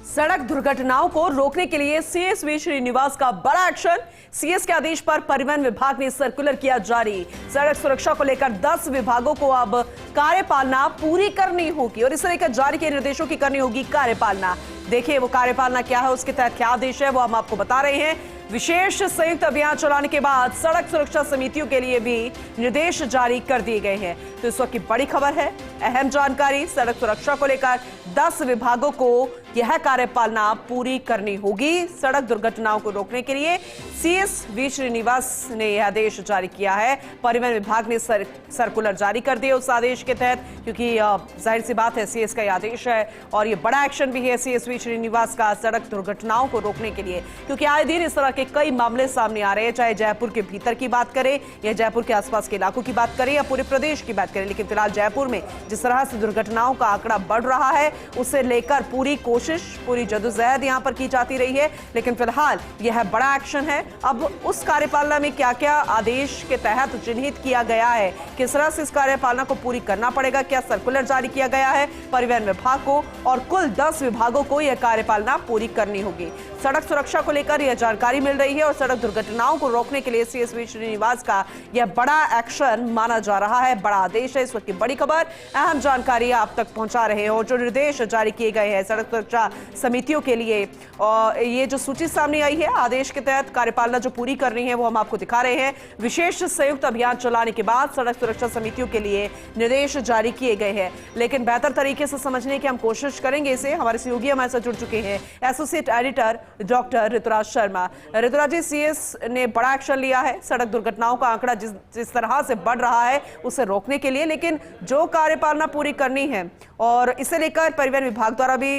सड़क दुर्घटनाओं को रोकने के लिए सीएस वी श्रीनिवास का बड़ा एक्शन। सीएस के आदेश पर परिवहन विभाग ने सर्कुलर किया जारी। सड़क सुरक्षा को लेकर 10 विभागों को अब कार्यपालना पूरी करनी होगी और इसे लेकर जारी किए निर्देशों की करनी होगी कार्यपालना। देखिए वो कार्यपालना क्या है, उसके तहत क्या आदेश है, वो हम आपको बता रहे हैं। विशेष संयुक्त अभियान चलाने के बाद सड़क सुरक्षा समितियों के लिए भी निर्देश जारी कर दिए गए हैं। तो इस वक्त की बड़ी खबर है, अहम जानकारी। सड़क सुरक्षा को लेकर 10 विभागों को यह कार्यपालना पूरी करनी होगी। सड़क दुर्घटनाओं को रोकने के लिए सीएस वी श्रीनिवास ने यह आदेश जारी किया है। परिवहन विभाग ने सर्कुलर जारी कर दिए उस आदेश के तहत, क्योंकि जाहिर सी बात है सीएस का यह आदेश है और यह बड़ा एक्शन भी है सीएस वी श्रीनिवास का सड़क दुर्घटनाओं को रोकने के लिए, क्योंकि आए दिन इस तरह के कई मामले सामने आ रहे हैं, चाहे जयपुर के भीतर की बात करें या जयपुर के आसपास के इलाकों की बात करें या पूरे प्रदेश की बात करें। लेकिन फिलहाल जयपुर में जिस तरह से दुर्घटनाओं का आंकड़ा बढ़ रहा है, उसे लेकर पूरी कोशिश, पूरी जदोजहद यहां पर की जाती रही है। लेकिन फिलहाल यह बड़ा एक्शन है। अब उस कार्यपालना में क्या क्या आदेश के तहत चिन्हित किया गया है, किस तरह से इस कार्यपालना को पूरी करना पड़ेगा, क्या सर्कुलर जारी किया गया है परिवहन विभाग को और कुल 10 विभागों को यह कार्यपालना पूरी करनी होगी। सड़क सुरक्षा को लेकर यह जानकारी मिल रही है और सड़क दुर्घटनाओं को रोकने के लिए सीएस वी श्रीनिवास का यह बड़ा एक्शन माना जा रहा है, बड़ा आदेश है। इस वक्त की बड़ी खबर, अहम जानकारी आप तक पहुंचा रहे हैं और जो निर्देश जारी किए गए हैं सड़क सुरक्षा समितियों के लिए, और ये जो सूची सामने आई है आदेश के तहत कार्यपालना जो पूरी करनी है वो हम आपको दिखा रहे हैं। विशेष संयुक्त अभियान चलाने के बाद सड़क सुरक्षा समितियों के लिए निर्देश जारी किए गए हैं। लेकिन बेहतर तरीके से समझने की हम कोशिश करेंगे इसे। हमारे सहयोगी हमारे साथ जुड़ चुके हैं, associate editor doctor Rituraj Sharma. Rituraj ji, CS ने बड़ा एक्शन लिया है सड़क दुर्घटनाओं का आंकड़ा जिस तरह से बढ़ रहा है उसे रोकने के लिए, लेकिन जो कार्यपालना पूरी करनी है और इसे लेकर परिवहन विभाग द्वारा भी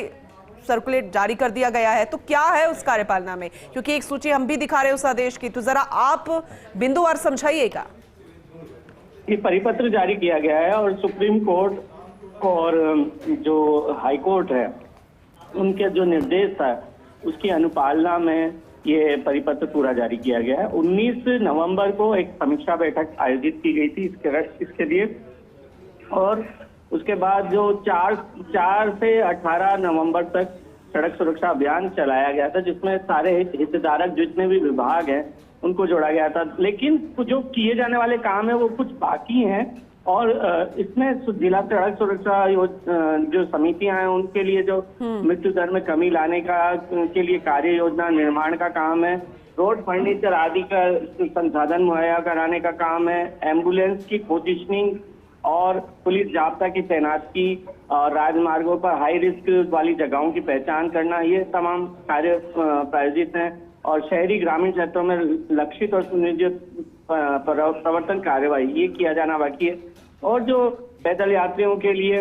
सर्कुलेट जारी कर दिया गया है, तो क्या है उस कार्यपालना में? क्योंकि एक सूची हम भी दिखा रहे हैं उस आदेश की, तो जरा आप बिंदुवार समझाइएगा। ये परिपत्र जारी किया गया है और सुप्रीम कोर्ट और जो हाई कोर्ट है उनके जो निर्देश था उसकी अनुपालना में ये परिपत्र पूरा जारी किया गया है। 19 नवंबर को एक समीक्षा बैठक आयोजित की गई थी इसके लिए, और उसके बाद जो 4 से 18 नवंबर तक सड़क सुरक्षा अभियान चलाया गया था, जिसमें सारे हितधारक जितने भी विभाग हैं उनको जोड़ा गया था। लेकिन जो किए जाने वाले काम है वो कुछ बाकी हैं और इसमें जिला सड़क सुरक्षा जो समितियां हैं उनके लिए जो मृत्यु दर में कमी लाने के लिए कार्य योजना निर्माण का काम है, रोड फर्नीचर आदि का संसाधन मुहैया कराने का काम है, एम्बुलेंस की पोजिशनिंग और पुलिस जाब्ता की तैनाती और राजमार्गों पर हाई रिस्क वाली जगहों की पहचान करना, ये तमाम कार्य प्रायोजित हैं। और शहरी ग्रामीण क्षेत्रों में लक्षित और सुनियोजित प्रवर्तन कार्यवाही ये किया जाना बाकी है। और जो पैदल यात्रियों के लिए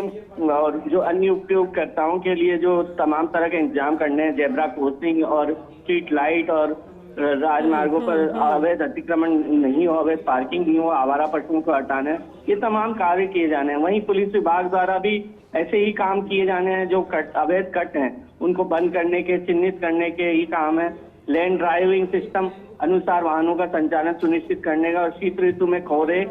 और जो अन्य उपयोगकर्ताओं के लिए जो तमाम तरह के इंतजाम करने हैं, जेब्रा क्रॉसिंग और स्ट्रीट लाइट और राजमार्गों पर अवैध अतिक्रमण नहीं हो, अवैध पार्किंग नहीं हो, आवारा पशुओं को हटाना है, ये तमाम कार्य किए जाने हैं। वहीं पुलिस विभाग द्वारा भी ऐसे ही काम किए जाने हैं। जो अवैध कट हैं उनको बंद करने के, चिन्हित करने के ही काम है। लेन ड्राइविंग सिस्टम अनुसार वाहनों का संचालन सुनिश्चित करने का और शीत ऋतु में कोहरे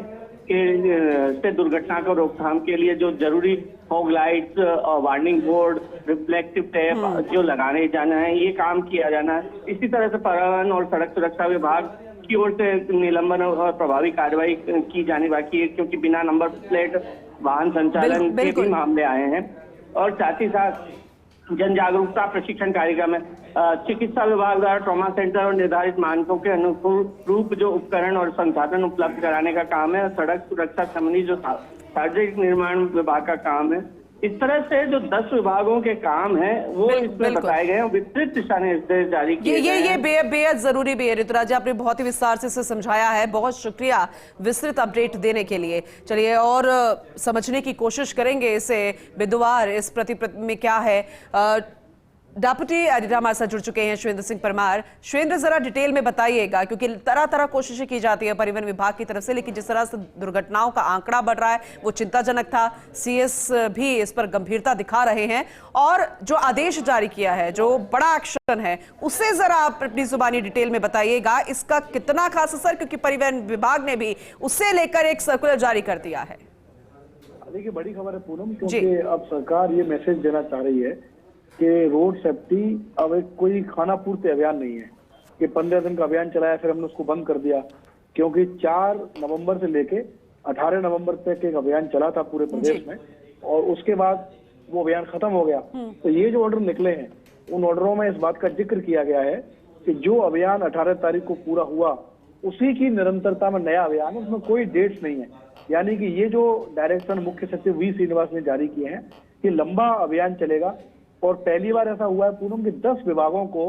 से दुर्घटना को रोकथाम के लिए जो जरूरी फॉग लाइट्स और वार्निंग बोर्ड, रिफ्लेक्टिव टेप जो लगाने जाना है, ये काम किया जाना है। इसी तरह से परिवहन और सड़क सुरक्षा विभाग की ओर से निलंबन और प्रभावी कार्रवाई की जानी बाकी है, क्योंकि बिना नंबर प्लेट वाहन संचालन के भी मामले आए हैं। और साथ ही साथ जन जागरूकता प्रशिक्षण कार्यक्रम है। चिकित्सा विभाग द्वारा ट्रॉमा सेंटर और निर्धारित मानकों के अनुरूप जो उपकरण और संसाधन उपलब्ध कराने का काम है। सड़क सुरक्षा संबंधी जो सार्वजनिक निर्माण विभाग का काम है। इस तरह से जो 10 विभागों के काम है वो इसमें बताए गए हैं, विस्तृत दिशा निर्देश जारी किए गए हैं। ये बेहद जरूरी भी है। ऋतुराज, आपने बहुत ही विस्तार से इसे समझाया है, बहुत शुक्रिया विस्तृत अपडेट देने के लिए। चलिए और समझने की कोशिश करेंगे इसे बिंदुवार, इस प्रति में क्या है। डेप्यूटी एडिटर हमारे साथ जुड़ चुके हैं श्वेंद्र सिंह परमार। श्वेंद्र, जरा डिटेल में बताइएगा, क्योंकि तरह तरह कोशिशें की जाती है परिवहन विभाग की तरफ से, लेकिन जिस तरह से दुर्घटनाओं का आंकड़ा बढ़ रहा है वो चिंताजनक था। सीएस भी इस पर गंभीरता दिखा रहे हैं और जो आदेश जारी किया है, जो बड़ा एक्शन है, उसे जरा आप अपनी जुबानी डिटेल में बताइएगा। इसका कितना खास असर, क्योंकि परिवहन विभाग ने भी उससे लेकर एक सर्कुलर जारी कर दिया है। देखिए, बड़ी खबर है पूनम, क्योंकि अब सरकार ये मैसेज देना चाह रही है कि रोड सेफ्टी अब एक कोई खाना पूर्ति अभियान नहीं है कि 15 दिन का अभियान चलाया फिर हमने उसको बंद कर दिया, क्योंकि 4 नवंबर से लेके 18 नवंबर तक एक अभियान चला था पूरे प्रदेश में और उसके बाद वो अभियान खत्म हो गया। तो ये जो ऑर्डर निकले हैं उन ऑर्डरों में इस बात का जिक्र किया गया है कि जो अभियान 18 तारीख को पूरा हुआ उसी की निरंतरता में नया अभियान है, उसमें कोई डेट्स नहीं है। यानी कि ये जो डायरेक्शन मुख्य सचिव वी श्रीनिवास ने जारी किए हैं कि लंबा अभियान चलेगा और पहली बार ऐसा हुआ है पूनम के 10 विभागों को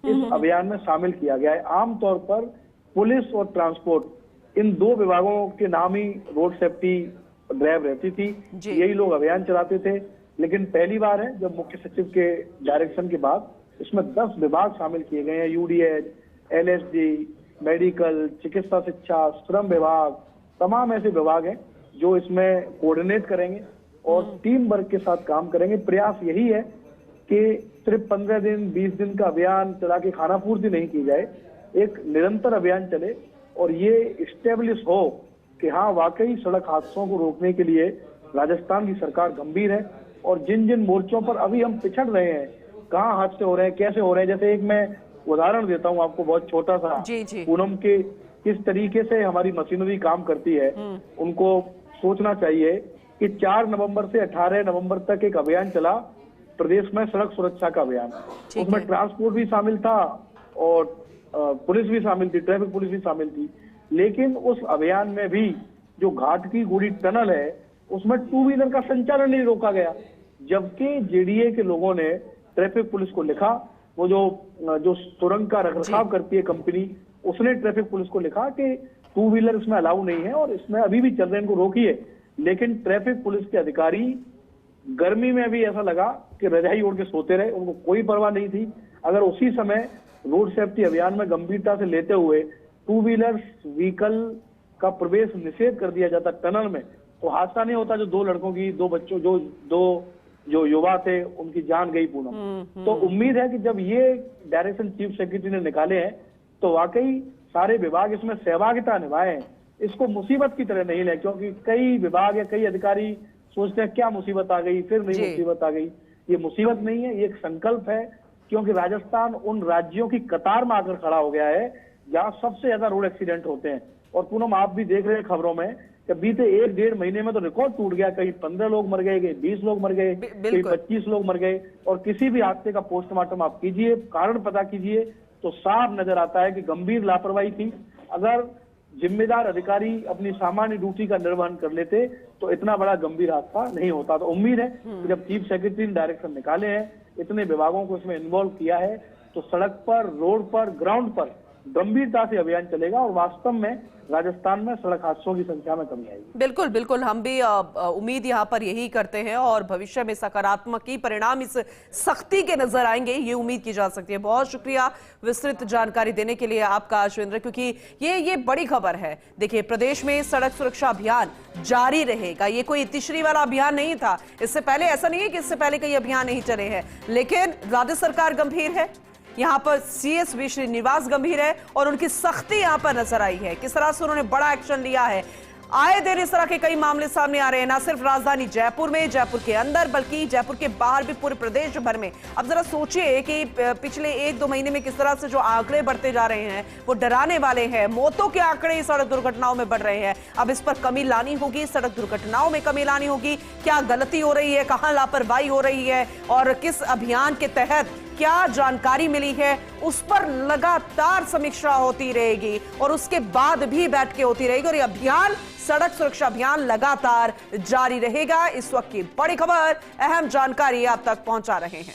इस अभियान में शामिल किया गया है। आमतौर पर पुलिस और ट्रांसपोर्ट इन 2 विभागों के नाम ही रोड सेफ्टी ड्राइव रहती थी, यही लोग अभियान चलाते थे। लेकिन पहली बार है जब मुख्य सचिव के डायरेक्शन के बाद इसमें 10 विभाग शामिल किए गए हैं, यूडीएच, एलएसडी, मेडिकल, चिकित्सा शिक्षा, श्रम विभाग, तमाम ऐसे विभाग हैं जो इसमें कोऑर्डिनेट करेंगे और टीम वर्क के साथ काम करेंगे। प्रयास यही है कि सिर्फ 15 दिन 20 दिन का अभियान चला के खाना पूर्ति नहीं की जाए, एक निरंतर अभियान चले और ये स्टेब्लिश हो कि हाँ वाकई सड़क हादसों को रोकने के लिए राजस्थान की सरकार गंभीर है और जिन जिन मोर्चों पर अभी हम पिछड़ रहे हैं, कहाँ हादसे हो रहे हैं, कैसे हो रहे हैं, जैसे एक मैं उदाहरण देता हूँ आपको बहुत छोटा सा, पूनम के किस तरीके से हमारी मशीनरी काम करती है उनको सोचना चाहिए कि 4 नवंबर से 18 नवंबर तक एक अभियान चला प्रदेश में सड़क सुरक्षा का अभियान। उसमें ट्रांसपोर्ट भी शामिल था और पुलिस भी शामिल थी, ट्रैफिक पुलिस भी शामिल थी। लेकिन उस अभियान में भी जो घाट की गुड़ी टनल है उसमें 2 व्हीलर का संचालन नहीं रोका गया, जबकि जेडीए के लोगों ने ट्रैफिक पुलिस को लिखा, वो जो सुरंग का रखरखाव करती है कंपनी, उसने ट्रैफिक पुलिस को लिखा कि 2 व्हीलर इसमें अलाउ नहीं है और इसमें अभी भी चल रहे हैं, इनको रोकिए। लेकिन ट्रैफिक पुलिस के अधिकारी गर्मी में भी ऐसा लगा कि रजाई ओढ़ के सोते रहे, उनको कोई परवाह नहीं थी। अगर उसी समय रोड सेफ्टी अभियान में गंभीरता से लेते हुए 2 व्हीलर व्हीकल का प्रवेश निषेध कर दिया जाता टनल में, तो हादसा नहीं होता जो 2 लड़कों की, 2 बच्चों, जो युवा थे उनकी जान गई पूनम। तो उम्मीद है कि जब ये डायरेक्शन चीफ सेक्रेटरी ने निकाले हैं तो वाकई सारे विभाग इसमें सहभागिता निभाएं, इसको मुसीबत की तरह नहीं लें, क्योंकि कई विभाग या कई अधिकारी सोचते हैं क्या मुसीबत आ गई, फिर नहीं मुसीबत आ गई। ये मुसीबत नहीं है, ये एक संकल्प है, क्योंकि राजस्थान उन राज्यों की कतार में आकर खड़ा हो गया है जहां सबसे ज्यादा रोड एक्सीडेंट होते हैं। और पूनम आप भी देख रहे हैं खबरों में कि बीते 1-1.5 महीने में तो रिकॉर्ड टूट गया, कहीं 15 लोग मर गए, कहीं 20 लोग मर गए, कहीं 25 लोग मर गए। और किसी भी हादसे का पोस्टमार्टम आप कीजिए, कारण पता कीजिए, तो साफ नजर आता है कि गंभीर लापरवाही थी। अगर जिम्मेदार अधिकारी अपनी सामान्य ड्यूटी का निर्वहन कर लेते तो इतना बड़ा गंभीर हादसा नहीं होता। तो उम्मीद है कि जब चीफ सेक्रेटरी ने डायरेक्शन निकाले हैं, इतने विभागों को इसमें इन्वॉल्व किया है, तो सड़क पर, रोड पर, ग्राउंड पर गंभीरता से अभियान चलेगा और वास्तव में राजस्थान में सड़क हादसों की संख्या में कमी आएगी। बिल्कुल बिल्कुल, हम भी उम्मीद यहाँ पर यही करते हैं और भविष्य में सकारात्मक ही परिणाम इस सख्ती के नजर आएंगे, ये उम्मीद की जा सकती है। बहुत शुक्रिया विस्तृत जानकारी देने के लिए आपका अश्विंद्र, क्योंकि ये बड़ी खबर है। देखिए, प्रदेश में सड़क सुरक्षा अभियान जारी रहेगा, ये कोई तीसरी वाला अभियान नहीं था। इससे पहले ऐसा नहीं है कि इससे पहले कई अभियान नहीं चले हैं, लेकिन राज्य सरकार गंभीर है, यहाँ पर सीएस वी श्रीनिवास गंभीर है और उनकी सख्ती यहाँ पर नजर आई है। किस तरह से उन्होंने बड़ा एक्शन लिया है। आए दिन इस तरह के कई मामले सामने आ रहे हैं, ना सिर्फ राजधानी जयपुर में, जयपुर के अंदर, बल्कि जयपुर के बाहर भी पूरे प्रदेश भर में। अब जरा सोचिए कि पिछले 1-2 महीने में किस तरह से जो आंकड़े बढ़ते जा रहे हैं वो डराने वाले हैं। मौतों के आंकड़े सड़क दुर्घटनाओं में बढ़ रहे हैं। अब इस पर कमी लानी होगी, सड़क दुर्घटनाओं में कमी लानी होगी। क्या गलती हो रही है, कहां लापरवाही हो रही है और किस अभियान के तहत क्या जानकारी मिली है, उस पर लगातार समीक्षा होती रहेगी और उसके बाद भी बैठकें होती रहेगी और ये अभियान, सड़क सुरक्षा अभियान लगातार जारी रहेगा। इस वक्त की बड़ी खबर, अहम जानकारी आप तक पहुंचा रहे हैं।